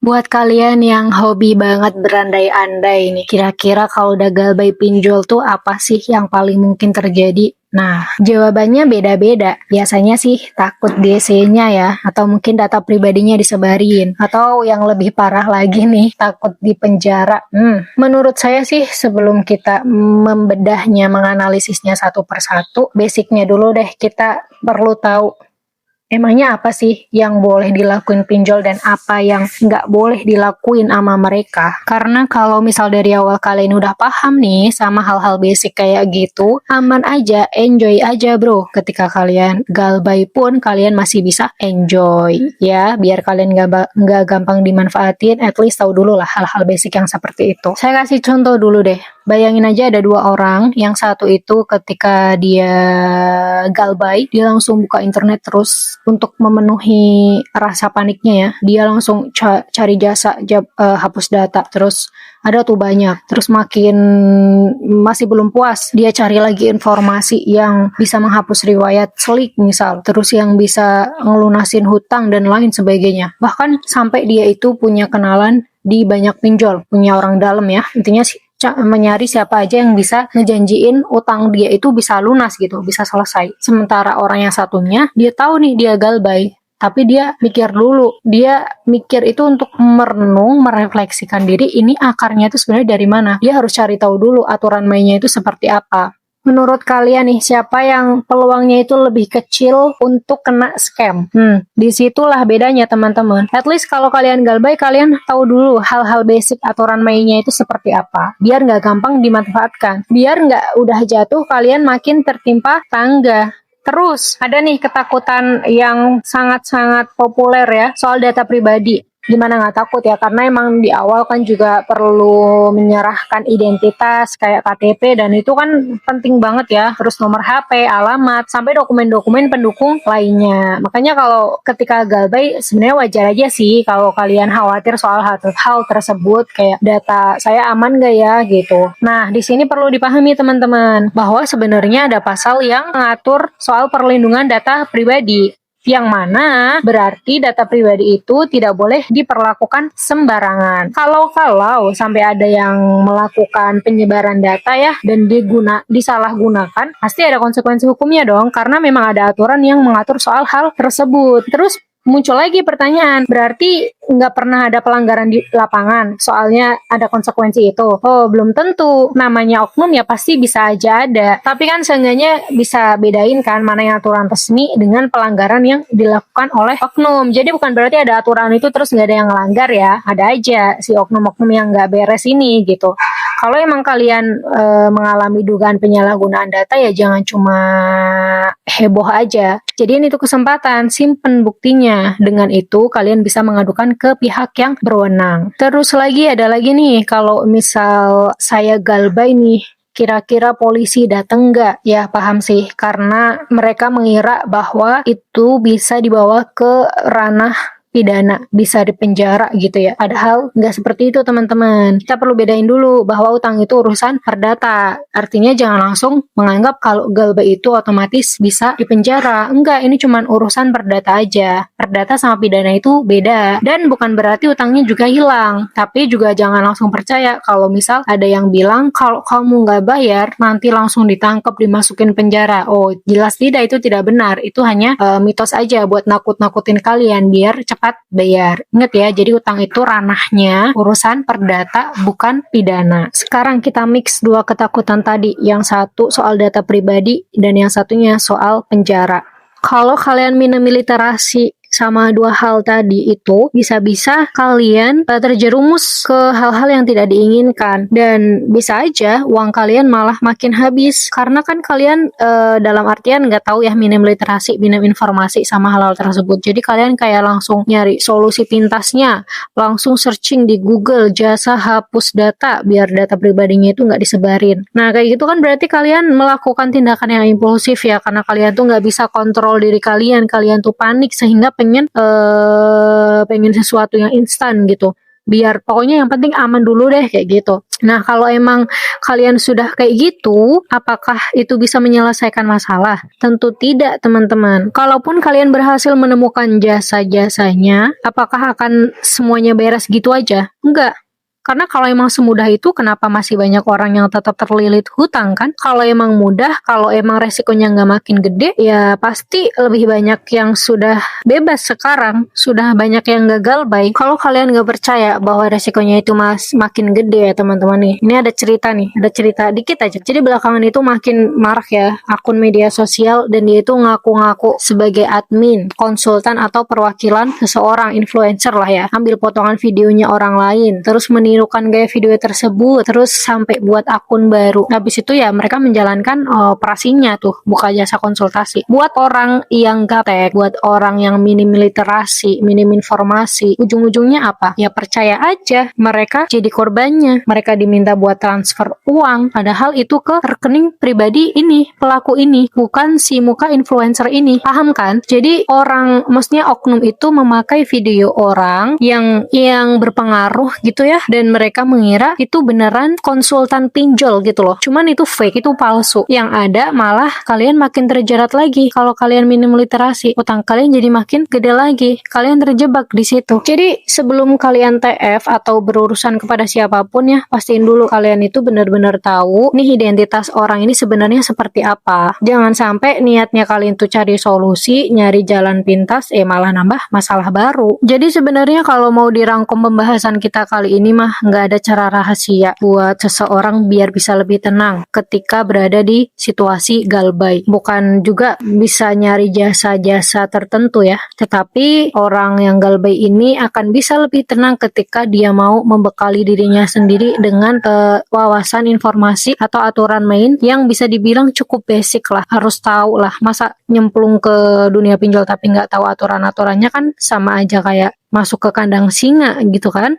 Buat kalian yang hobi banget berandai-andai nih, kira-kira kalau udah galbay pinjol tuh apa sih yang paling mungkin terjadi? Nah, jawabannya beda-beda. Biasanya sih takut DC-nya ya, atau mungkin data pribadinya disebarin, atau yang lebih parah lagi nih, takut di penjara. Menurut saya sih sebelum kita membedahnya, menganalisisnya satu persatu, basicnya dulu deh kita perlu tahu emangnya apa sih yang boleh dilakuin pinjol dan apa yang nggak boleh dilakuin sama mereka? Karena kalau misal dari awal kalian udah paham nih sama hal-hal basic kayak gitu, aman aja, enjoy aja bro. Ketika kalian galbay pun kalian masih bisa enjoy ya, biar kalian nggak gampang dimanfaatin. At least tahu dulu lah hal-hal basic yang seperti itu. Saya kasih contoh dulu deh. Bayangin aja ada dua orang, yang satu itu ketika dia galbay, dia langsung buka internet terus untuk memenuhi rasa paniknya ya. Dia langsung cari jasa hapus data, terus ada tuh banyak. Terus masih belum puas, dia cari lagi informasi yang bisa menghapus riwayat selik misal, terus yang bisa ngelunasin hutang dan lain sebagainya. Bahkan sampai dia itu punya kenalan di banyak pinjol, punya orang dalam ya. Intinya sih mencari siapa aja yang bisa ngejanjiin utang dia itu bisa lunas gitu, bisa selesai. Sementara orang yang satunya, dia tahu nih dia galbay, tapi dia mikir dulu. Dia mikir itu untuk merenung, merefleksikan diri, ini akarnya itu sebenarnya dari mana. Dia harus cari tahu dulu aturan mainnya itu seperti apa. Menurut kalian nih, siapa yang peluangnya itu lebih kecil untuk kena scam? Disitulah bedanya teman-teman. At least kalau kalian galbay, kalian tahu dulu hal-hal basic aturan mainnya itu seperti apa. Biar nggak gampang dimanfaatkan. Biar nggak udah jatuh, kalian makin tertimpa tangga. Terus, ada nih ketakutan yang sangat-sangat populer ya, soal data pribadi. Gimana nggak takut ya, karena emang di awal kan juga perlu menyerahkan identitas kayak KTP, dan itu kan penting banget ya, terus nomor HP, alamat, sampai dokumen-dokumen pendukung lainnya. Makanya kalau ketika galbay sebenarnya wajar aja sih kalau kalian khawatir soal hal tersebut, kayak data saya aman nggak ya gitu. Nah, di sini perlu dipahami teman-teman bahwa sebenarnya ada pasal yang mengatur soal perlindungan data pribadi, yang mana berarti data pribadi itu tidak boleh diperlakukan sembarangan. Kalau sampai ada yang melakukan penyebaran data ya dan disalahgunakan, pasti ada konsekuensi hukumnya dong, karena memang ada aturan yang mengatur soal hal tersebut. Terus muncul lagi pertanyaan, berarti nggak pernah ada pelanggaran di lapangan, soalnya ada konsekuensi itu. Oh, belum tentu. Namanya oknum ya pasti bisa aja ada. Tapi kan seenggaknya bisa bedain kan mana yang aturan resmi dengan pelanggaran yang dilakukan oleh oknum. Jadi bukan berarti ada aturan itu terus nggak ada yang ngelanggar ya. Ada aja si oknum-oknum yang nggak beres ini gitu. Kalau emang kalian mengalami dugaan penyalahgunaan data ya jangan cuma heboh aja. Jadi itu kesempatan, simpen buktinya. Dengan itu kalian bisa mengadukan ke pihak yang berwenang. Terus ada lagi nih, kalau misal saya galbay nih, kira-kira polisi datang nggak? Ya paham sih, karena mereka mengira bahwa itu bisa dibawa ke ranah pidana, bisa dipenjara gitu ya. Padahal nggak seperti itu teman-teman. Kita perlu bedain dulu bahwa utang itu urusan perdata. Artinya jangan langsung menganggap kalau galbay itu otomatis bisa dipenjara. Enggak, ini cuma urusan perdata aja. Perdata sama pidana itu beda. Dan bukan berarti utangnya juga hilang. Tapi juga jangan langsung percaya kalau misal ada yang bilang kalau kamu nggak bayar nanti langsung ditangkap, dimasukin penjara. Oh, jelas tidak, itu tidak benar. Itu hanya mitos aja buat nakut-nakutin kalian biar cepat bayar. Ingat ya, jadi utang itu ranahnya urusan perdata, bukan pidana. Sekarang kita mix dua ketakutan tadi. Yang satu soal data pribadi dan yang satunya soal penjara. Kalau kalian minim literasi sama dua hal tadi itu, bisa-bisa kalian terjerumus ke hal-hal yang tidak diinginkan, dan bisa aja uang kalian malah makin habis karena kan kalian dalam artian nggak tahu ya, minim literasi, minim informasi sama hal-hal tersebut. Jadi kalian kayak langsung nyari solusi pintasnya, langsung searching di Google jasa hapus data biar data pribadinya itu nggak disebarin. Nah kayak gitu kan berarti kalian melakukan tindakan yang impulsif ya, karena kalian tuh nggak bisa kontrol diri kalian tuh panik sehingga pengen sesuatu yang instan gitu. Biar pokoknya yang penting aman dulu deh kayak gitu. Nah, kalau emang kalian sudah kayak gitu, apakah itu bisa menyelesaikan masalah? Tentu tidak, teman-teman. Kalaupun kalian berhasil menemukan jasa-jasanya, apakah akan semuanya beres gitu aja? Enggak. Karena kalau emang semudah itu, kenapa masih banyak orang yang tetap terlilit hutang kan? Kalau emang mudah, kalau emang resikonya nggak makin gede, ya pasti lebih banyak yang sudah bebas sekarang, sudah banyak yang gagal baik. Kalau kalian nggak percaya bahwa resikonya itu makin gede ya teman-teman nih. Ini ada cerita dikit aja. Jadi belakangan itu makin marak ya akun media sosial dan dia itu ngaku-ngaku sebagai admin, konsultan atau perwakilan seseorang influencer lah ya. Ambil potongan videonya orang lain, terus menirukan gaya video tersebut, terus sampai buat akun baru. Habis itu ya mereka menjalankan operasinya tuh, buka jasa konsultasi. Buat orang yang gaptek, buat orang yang minim literasi, minim informasi, ujung-ujungnya apa? Ya percaya aja, mereka jadi korbannya. Mereka diminta buat transfer uang, padahal itu ke rekening pribadi ini, pelaku ini, bukan si muka influencer ini. Paham kan? Jadi orang, maksudnya oknum itu memakai video orang yang berpengaruh gitu ya, dan mereka mengira itu beneran konsultan pinjol gitu loh. Cuman itu fake, itu palsu. Yang ada malah kalian makin terjerat lagi. Kalau kalian minim literasi, utang kalian jadi makin gede lagi. Kalian terjebak di situ. Jadi sebelum kalian TF atau berurusan kepada siapapun ya, pastiin dulu kalian itu benar-benar tahu nih identitas orang ini sebenarnya seperti apa. Jangan sampai niatnya kalian tuh cari solusi, nyari jalan pintas, malah nambah masalah baru. Jadi sebenarnya kalau mau dirangkum pembahasan kita kali ini mah nggak ada cara rahasia buat seseorang biar bisa lebih tenang ketika berada di situasi galbay. Bukan juga bisa nyari jasa-jasa tertentu ya, tetapi orang yang galbay ini akan bisa lebih tenang ketika dia mau membekali dirinya sendiri dengan wawasan informasi atau aturan main yang bisa dibilang cukup basic lah, harus tahu lah. Masa nyemplung ke dunia pinjol tapi nggak tahu aturan-aturannya kan sama aja kayak masuk ke kandang singa gitu kan.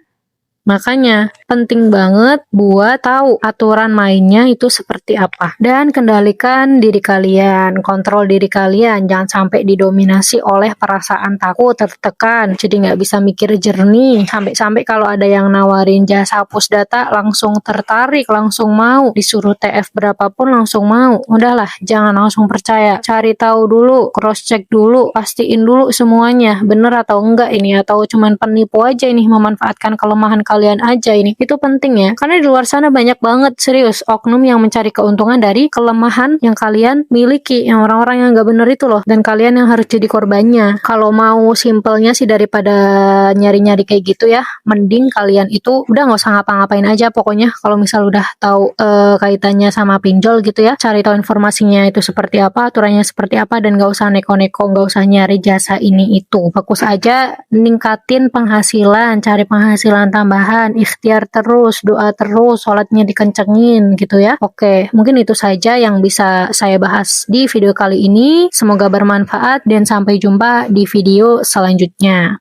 Makanya penting banget buat tahu aturan mainnya itu seperti apa. Dan kendalikan diri kalian, kontrol diri kalian, jangan sampai didominasi oleh perasaan takut, tertekan, jadi nggak bisa mikir jernih. Sampai-sampai kalau ada yang nawarin jasa hapus data langsung tertarik, langsung mau, disuruh TF berapapun langsung mau. Udahlah, jangan langsung percaya. Cari tahu dulu, cross check dulu, pastiin dulu semuanya bener atau enggak ini, atau cuman penipu aja ini, memanfaatkan kelemahan kalian aja ini. Itu penting ya, karena di luar sana banyak banget serius oknum yang mencari keuntungan dari kelemahan yang kalian miliki, yang orang-orang yang nggak bener itu loh, dan kalian yang harus jadi korbannya. Kalau mau simpelnya sih daripada nyari-nyari kayak gitu ya, mending kalian itu udah nggak usah ngapa-ngapain aja pokoknya. Kalau misal udah tahu kaitannya sama pinjol gitu ya, cari tahu informasinya itu seperti apa, aturannya seperti apa, dan nggak usah neko-neko, nggak usah nyari jasa ini itu. Fokus aja ningkatin penghasilan, cari penghasilan tambahan, ikhtiar terus, doa terus, sholatnya dikencengin gitu ya. Oke, mungkin itu saja yang bisa saya bahas di video kali ini. Semoga bermanfaat dan sampai jumpa di video selanjutnya.